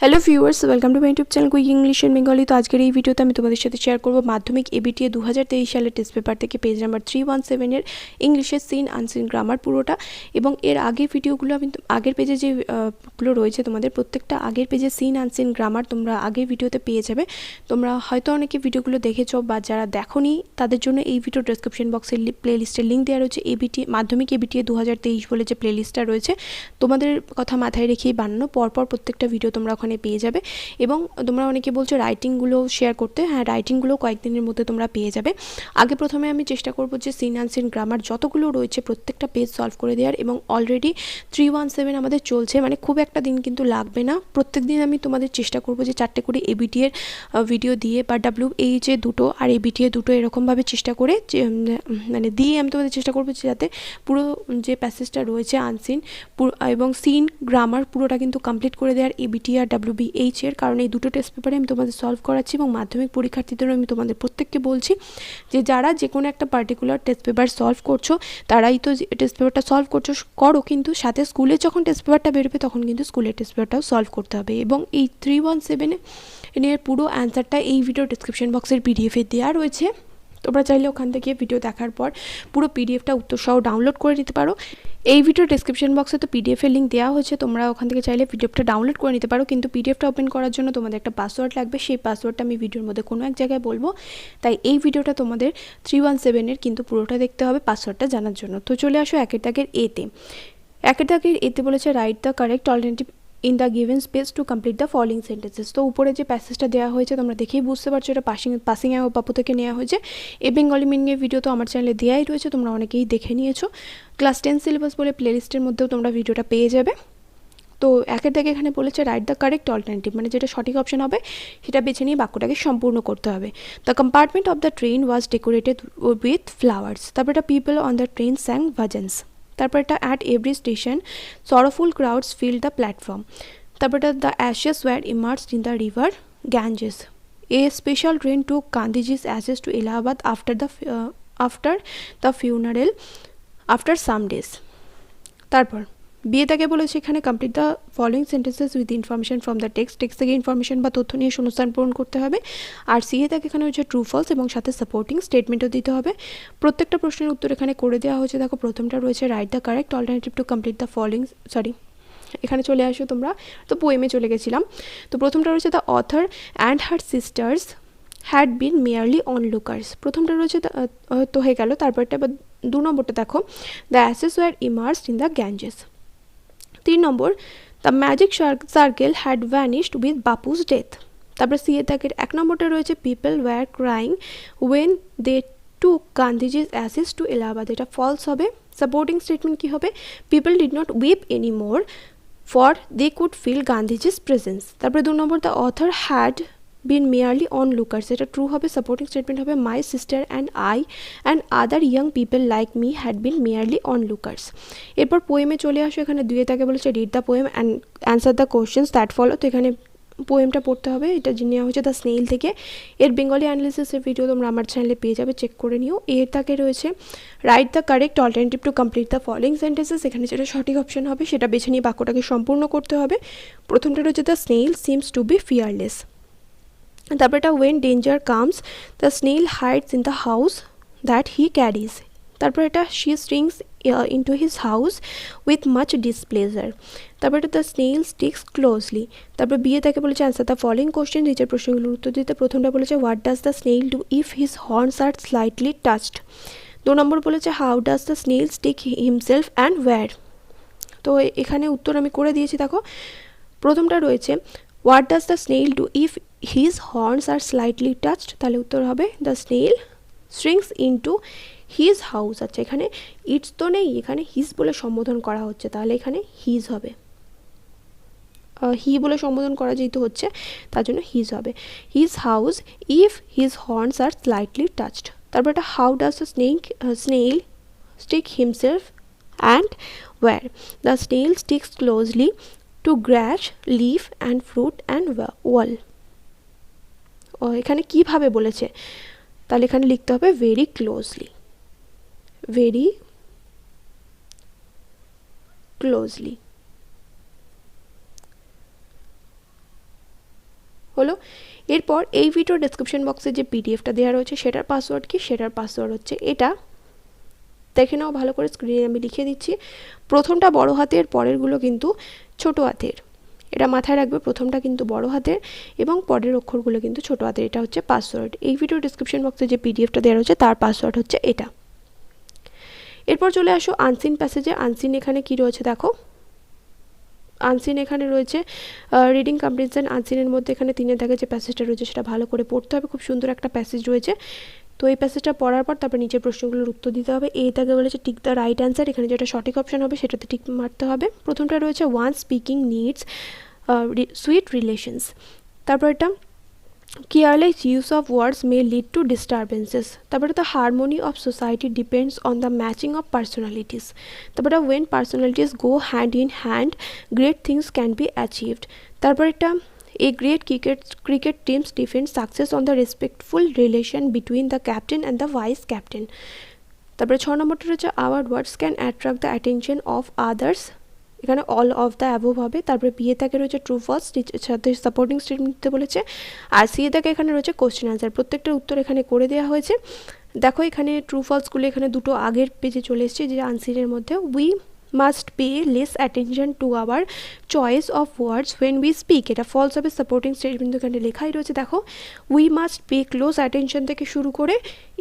Hello viewers, welcome to my YouTube channel quick English in Bengali. তো আজকের এই ভিডিওতে আমি তোমাদের সাথে শেয়ার করব মাধ্যমিক ABTA 2023 সালের টেস্ট পেপার থেকে পেজ নাম্বার 317 এর ইংলিশের সিন আনসিন গ্রামার পুরোটা। এবং এর আগের ভিডিওগুলো আমি আগের পেজে যে গুলো রয়েছে তোমাদের প্রত্যেকটা আগের পেজে সিন আনসিন গ্রামার তোমরা আগের ভিডিওতে পেয়ে যাবে। তোমরা হয়তো অনেকে ভিডিওগুলো দেখেছো বা যারা দেখোনি তাদের জন্য এই ভিডিও ডেসক্রিপশন বক্সের প্লেলিস্টের লিঙ্ক দেওয়া রয়েছে। ABTA মাধ্যমিক ABTA 2023 বলে যে প্লেলিস্টটা রয়েছে তোমাদের কথা মাথায় রেখেই বানানো, পরপর প্রত্যেকটা ভিডিও তোমরা ওখানে পেয়ে যাবে। এবং তোমরা অনেকে বলছো রাইটিংগুলো শেয়ার করতে, হ্যাঁ রাইটিংগুলো কয়েকদিনের মধ্যে তোমরা পেয়ে যাবে। আগে প্রথমে আমি চেষ্টা করব যে সিন আনসিন গ্রামার যতগুলো রয়েছে প্রত্যেকটা পেজ সলভ করে দেওয়ার। এবং অলরেডি 317 আমাদের চলছে, মানে খুব একটা দিন কিন্তু লাগবে না। প্রত্যেক দিন আমি তোমাদের চেষ্টা করব যে 4টে করে ABTA এর ভিডিও দিয়ে বা WH এ 2টো আর ABTA 2টো এরকমভাবে চেষ্টা করে মানে দিয়ে আমি তোমাদের চেষ্টা করবো যাতে পুরো যে প্যাসেজটা রয়েছে আনসিন এবং সিন গ্রামার পুরোটা কিন্তু কমপ্লিট করে দেওয়ার ABTA আর WH এর। কারণ এই দুটো টেস্ট পেপারে আমি তোমাদের সলভ করাচ্ছি এবং মাধ্যমিক পরীক্ষার্থীদেরও আমি তোমাদের প্রত্যেককে বলছি যে যারা যে কোনো একটা পার্টিকুলার টেস্ট পেপার সলভ করছো তারাই তো টেস্ট পেপারটা সলভ করো, কিন্তু সাথে স্কুলে যখন টেস্ট পেপারটা বেরোবে তখন কিন্তু স্কুলের টেস্ট পেপারটাও সলভ করতে হবে। এবং এই 317 এর পুরো অ্যান্সারটা এই ভিডিও ডেসক্রিপশন বক্সের PDF এ দেওয়া রয়েছে। তোমরা চাইলে ওখান থেকে ভিডিও দেখার পর পুরো PDFটা উত্তর সহ ডাউনলোড করে নিতে পারো। এই ভিডিও ডেসক্রিপশন বক্সে তো PDF এর লিঙ্ক দেওয়া হয়েছে, তোমরা ওখান থেকে চাইলে PDFটা ডাউনলোড করে নিতে পারো। কিন্তু PDFটা ওপেন করার জন্য তোমাদের একটা পাসওয়ার্ড লাগবে, সেই পাসওয়ার্ডটা আমি ভিডিওর মধ্যে কোনো এক জায়গায় বলবো। তাই এই ভিডিওটা তোমাদের 317 এর কিন্তু পুরোটা দেখতে হবে পাসওয়ার্ডটা জানার জন্য। তো চলে আসো একের দাগের এতে। একের দাগের এতে বলেছে write the correct alternative in the given space to complete the following sentences. তো উপরে যে প্যাসেজটা দেওয়া হয়েছে তোমরা দেখেই বুঝতে পারছো এটা পাসিং ও পাপু থেকে নেওয়া হয়েছে। এই বেঙ্গলি মিনিংয়ের ভিডিও তো আমার চ্যানেলে দেওয়াই রয়েছে, তোমরা অনেকেই দেখে নিয়েছো। ক্লাস 10 সিলেবাস বলে প্লেলিস্টের মধ্যেও তোমরা ভিডিওটা পেয়ে যাবে। তো একের দাগে এখানে বলেছে রাইট দ্য কারেক্ট অল্টারনেটিভ, মানে যেটা সঠিক অপশন হবে সেটা বেছে নিয়ে বাক্যটাকে সম্পূর্ণ করতে হবে। The compartment of the train was decorated with flowers. তারপর এটা people on the train sang bhajans. তারপর এটা at every station sorrowful crowds fill the platform. তারপর এটা the ashes were immersed in the river Ganges. A special train to Gandhiji's ashes to Allahabad after the funeral after some days. তারপর বিয়ে তাকে বলেছে এখানে complete the following sentences with information from the text থেকে information বা তথ্য নিয়ে শূন্যস্থান পূরণ করতে হবে। আর সিএ তাকে এখানে হচ্ছে ট্রু ফলস এবং সাথে সাপোর্টিং স্টেটমেন্টও দিতে হবে। প্রত্যেকটা প্রশ্নের উত্তর এখানে করে দেওয়া হয়েছে। দেখো প্রথমটা রয়েছে write the correct alternative to complete the following, এখানে চলে আসো তোমরা, তো পোয়েমে চলে গেছিলাম। তো প্রথমটা রয়েছে the author and her sisters had been merely onlookers. প্রথমটা রয়েছে তো হয়ে গেল। তারপরটা 2 নম্বরটা দেখো the ashes were immersed in the Ganges. 3 নম্বর the magic circle had vanished with Bapu's death. তারপরে সিএ তাকের 1 নম্বরটা রয়েছে people were crying when they took Gandhiji's ashes to Allahabad, এটা ফলস হবে। সাপোর্টিং স্টেটমেন্ট কি হবে? People did not weep any more for they could feel Gandhiji's presence. তারপরে 2 number the author had been merely onlookers, এটা true হবে। Supporting statement হবে my sister and I and other young people like me had been merely onlookers. এরপর পোয়েমে চলে আসো। এখানে 2 তাকে বলেছে read the poem and answer the questions that follow. তো এখানে পোয়েমটা পড়তে হবে, এটা নেওয়া হয়েছে দ্য স্নেইল থেকে। এর বেঙ্গলি অ্যানালিসিসের ভিডিও তোমরা আমার চ্যানেলে পেয়ে যাবে, চেক করে নিও। এর তাকে রয়েছে write the correct alternative to complete the following sentences, এখানে যেটা সঠিক অপশন হবে সেটা বেছে নিয়ে বাক্যটাকে সম্পূর্ণ করতে হবে। প্রথমটা রয়েছে the snail seems to be fearless. তারপর এটা when danger comes the snail hides in the house that he carries. তারপর এটা she shrinks into his house with much displeasure. তারপর এটা দ্য স্নেইল স্টিক্স ক্লোজলি। তারপর বিয়ে তাকে বলেছে অ্যান্সার দ্য ফলোইং কোশ্চেন, নিচের প্রশ্নগুলোর উত্তর দিতে। প্রথমটা বলেছে what does the snail do if his horns are slightly touched. 2 নম্বর বলেছে how does the snail stick himself anywhere. তো এখানে উত্তর আমি করে দিয়েছি। দেখো প্রথমটা রয়েছে what does the snail do if his horns are slightly touched, তাহলে উত্তর হবে the snail shrinks into his house. আচ্ছা এখানে ইটস তো নেই, এখানে হিজ বলে সম্বোধন করা হচ্ছে, তাহলে এখানে হিজ হবে। হি বলে সম্বোধন করা যেহেতু হচ্ছে তার জন্য হিজ হবে। His house if his horns are slightly touched. তারপর এটা how does the snail stick himself anywhere. The snail sticks closely to grass leaf and fruit and wall. এখানে কিভাবে বলেছে, তাহলে এখানে লিখতে হবে ভেরি ক্লোজলি, ভেরি ক্লোজলি। হলো। এরপর এই ভিডিও ডেসক্রিপশন বক্সে যে পিডিএফটা দেওয়া রয়েছে সেটার পাসওয়ার্ড কি, সেটার পাসওয়ার্ড হচ্ছে এটা। দেখে নাও ভালো করে, স্ক্রিনে আমি লিখে দিচ্ছি। প্রথমটা বড় হাতের, পরেরগুলো কিন্তু ছোট হাতের, এটা মাথায় রাখবে। প্রথমটা কিন্তু বড় হাতের এবং পরের অক্ষরগুলো কিন্তু ছোট হাতের। এটা হচ্ছে পাসওয়ার্ড। এই ভিডিও ডেসক্রিপশন বক্সে যে পিডিএফটা দেওয়া রয়েছে তার পাসওয়ার্ড হচ্ছে এটা। এরপর চলে আসো আনসিন প্যাসেজে। আনসিন এখানে কি রয়েছে দেখো, আনসিন এখানে রয়েছে রিডিং কম্প্রিহেনশন। আনসিনের মধ্যে এখানে 3 দাগে যে প্যাসেজটা রয়েছে সেটা ভালো করে পড়তে হবে। খুব সুন্দর একটা প্যাসেজ রয়েছে। তো এই প্যাসেজটা পড়ার পর তারপর নিচের প্রশ্নগুলোর উত্তর দিতে হবে। এই দাগে বলেছে টিক দ্য রাইট অ্যান্সার, এখানে যেটা সঠিক অপশন হবে সেটাতে টিক মারতে হবে। প্রথমটা রয়েছে one speaking needs sweet relations. তারপর এটা careless use of words may lead to disturbances. তারপরে the harmony of society depends on the matching of personalities. তারপরে when personalities go hand in hand great things can be achieved. তারপরে এটা a great cricket team's defense success on the respectful relation between the captain and the vice captain. তারপরে 6 নম্বরটা রয়েছে our words can attract the attention of others, এখানে all of the above হবে। তারপরে বিয়ে তাকে রয়েছে ট্রু ফলস, সাথে সাপোর্টিং স্টেটমেন্ট দিতে বলেছে। আর সি তাকে এখানে রয়েছে কোশ্চেন আনসার। প্রত্যেকটার উত্তর এখানে করে দেওয়া হয়েছে। দেখো এখানে ট্রু ফলসগুলো এখানে দুটো আগের পেজে চলে এসেছে, যে আনসিনের মধ্যে we must pay less attention to our choice of words when we speak, এটা ফলস হবে। সাপোর্টিং স্টেটমেন্ট এখানে লেখাই রয়েছে। দেখো we must pay close attention থেকে শুরু করে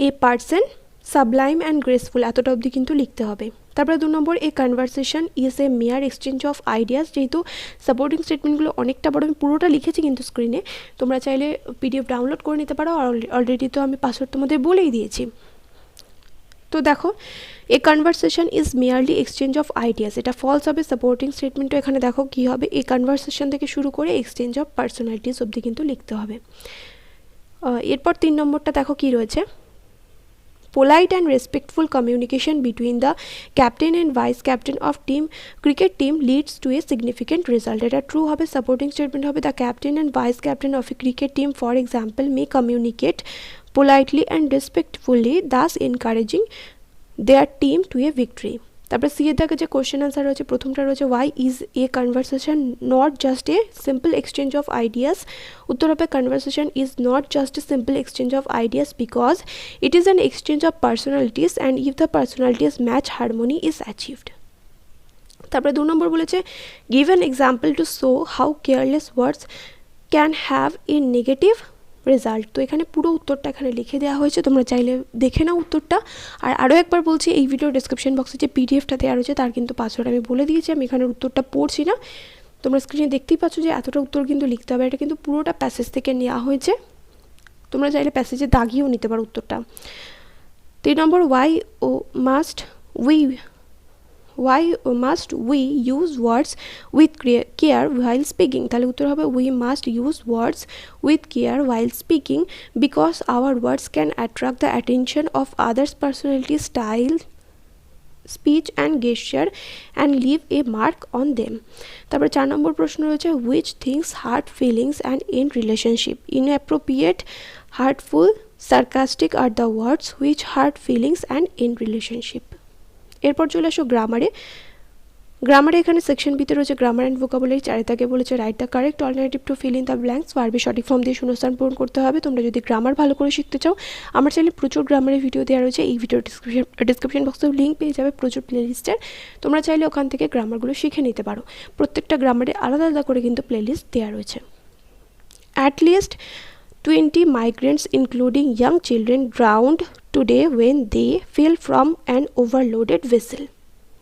a person sublime and graceful এতটা অবধি কিন্তু লিখতে হবে। তারপরে 2 number a conversation is a mere exchange of ideas. যেহেতু সাপোর্টিং স্টেটমেন্টগুলো অনেকটা বড়, আমি পুরোটা লিখেছি কিন্তু স্ক্রিনে, তোমরা চাইলে পিডিএফ ডাউনলোড করে নিতে পারো। আর অলরেডি তো আমি পাসওয়ার্ড তোমাদের বলেই দিয়েছি। তো দেখো এ conversation is merely exchange of ideas, এটা ফলস হবে। সাপোর্টিং স্টেটমেন্টও এখানে দেখো কী হবে, এ কনভারসেশন থেকে শুরু করে এক্সচেঞ্জ অফ পার্সোনালিটিস অবধি কিন্তু লিখতে হবে। এরপর 3 নম্বরটা দেখো কী রয়েছে, polite and respectful communication between the captain and vice captain of cricket team leads to a significant result. এটা true হবে। supporting statement হবে the captain and vice captain of a cricket team for example may communicate politely and respectfully, thus encouraging their team to a victory. তারপরে C এর দাগে যে question answer রয়েছে, প্রথমটা রয়েছে why is a conversation not just a simple exchange of ideas. উত্তর হবে conversation is not just a simple exchange of ideas because it is an exchange of personalities and if the personalities match harmony is achieved. তারপরে 2 নম্বর বলেছে give an example to show how careless words can have a negative result. তো এখানে পুরো উত্তরটা এখানে লিখে দেওয়া হয়েছে, তোমরা চাইলে দেখে নাও উত্তরটা। আর আরও একবার বলছি, এই ভিডিও ডেসক্রিপশন বক্সে যে পিডিএফটা দেওয়া রয়েছে তার কিন্তু পাসওয়ার্ড আমি বলে দিয়েছি। আমি এখানে উত্তরটা পড়ছি না, তোমরা স্ক্রিনে দেখতেই পাচ্ছ যে এতটা উত্তর কিন্তু লিখতে হবে। এটা কিন্তু পুরোটা প্যাসেজ থেকে নেওয়া হয়েছে, তোমরা চাইলে প্যাসেজে দাগিয়েও নিতে পারো উত্তরটা। 3 number why must we use words with care while speaking. তাহলে উত্তর হবে we must use words with care while speaking because our words can attract the attention of others personality style speech and gesture and leave a mark on them. তারপরে 4 number প্রশ্ন রয়েছে which things hurt feelings and in relationship inappropriate hurtful sarcastic are the words which hurt feelings and in relationship. এরপর চলে আসো গ্রামারে। এখানে section বিতে রয়েছে grammar and vocabulary. 4 দাগে বলেছে write the correct alternative to fill in the blanks. ভার্বের সঠিক ফর্ম দিয়ে শূন্যস্থান পূরণ করতে হবে। তোমরা যদি গ্রামার ভালো করে শিখতে চাও, আমার চ্যানেলে প্রচুর গ্রামারের ভিডিও দেওয়া রয়েছে। এই ভিডিও ডিসক্রিপশন বক্সে লিঙ্ক পেয়ে যাবে প্রচুর প্লেলিস্টের, তোমরা চাইলে ওখান থেকে গ্রামারগুলো শিখে নিতে পারো। প্রত্যেকটা গ্রামারে আলাদা আলাদা করে কিন্তু প্লেলিস্ট দেওয়া রয়েছে। At least 20 migrants including young children drowned today when they fell from an overloaded vessel.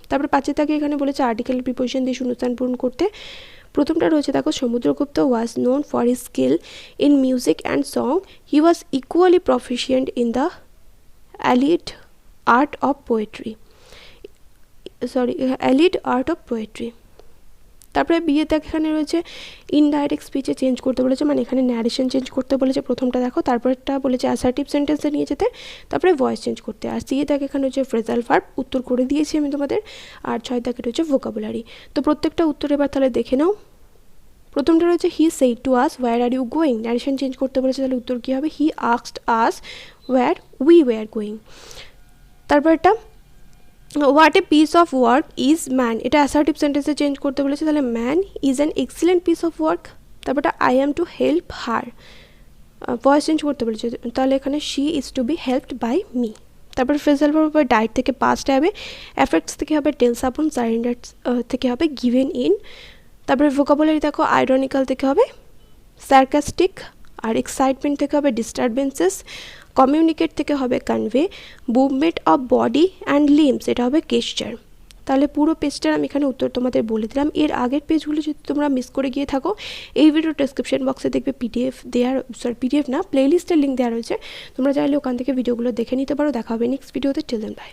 তারপরে 5 দাগে এখানে বলেছে আর্টিকেল প্রিপোজিশন দিয়ে শূন্যস্থান পূরণ করতে। প্রথমটা রয়েছে দেখো Samudragupta was known for his skill in music and song, he was equally proficient in the elite art of poetry. তারপরে বিয়েতে এখানে রয়েছে ইনডাইরেক্ট স্পিচে চেঞ্জ করতে বলেছে, মানে এখানে ন্যারেশন চেঞ্জ করতে বলেছে। প্রথমটা দেখো, তারপরটা বলেছে অ্যাসার্টিভ সেন্টেন্সে নিয়ে যেতে, তারপরে ভয়েস চেঞ্জ করতে। আর সি দাগে এখানে হচ্ছে ফ্রেজাল ভার্ব, উত্তর করে দিয়েছি আমি তোমাদের। আর 6 দাগে রয়েছে ভোকাবুলারি। তো প্রত্যেকটা উত্তর এবার তাহলে দেখে নাও। প্রথমটা রয়েছে he said to us where are you going, narration change করতে বলেছে, তাহলে উত্তর কী হবে he asked us where we were going. তারপরটা what a piece of work is man, এটা অ্যাসার্টিভ সেন্টেন্সে চেঞ্জ করতে বলেছে, তাহলে man is an excellent piece of work. তারপরটা I am to help her, voice change করতে বলেছে, তাহলে এখানে she is to be helped by me. তারপর ফ্রেজাল ভার্ব হবে ডাইড থেকে পাস্ট হবে, এফেক্টস থেকে হবে টেলস আপন, সারেন্ডার থেকে হবে গিভেন ইন। তারপরে ভোকাবুলারি দেখো আইরনিক্যাল থেকে হবে সার্কাস্টিক, আর এক্সাইটমেন্ট থেকে হবে ডিস্টারবেন্সেস, কমিউনিকেট থেকে হবে convey, movement of body and limbs এটা হবে গেস্টার। তাহলে পুরো পেজটার আমি এখানে উত্তর তোমাদের বলে দিলাম। এর আগের পেজগুলো যদি তোমরা মিস করে গিয়ে থাকো, এই ভিডিও ডেসক্রিপশন বক্সে দেখবে পিডিএফ না প্লেলিস্টের লিঙ্ক দেওয়া রয়েছে, তোমরা চাইলে ওখান থেকে ভিডিওগুলো দেখে নিতে পারো। দেখা হবে নেক্সট ভিডিওতে। Till then by.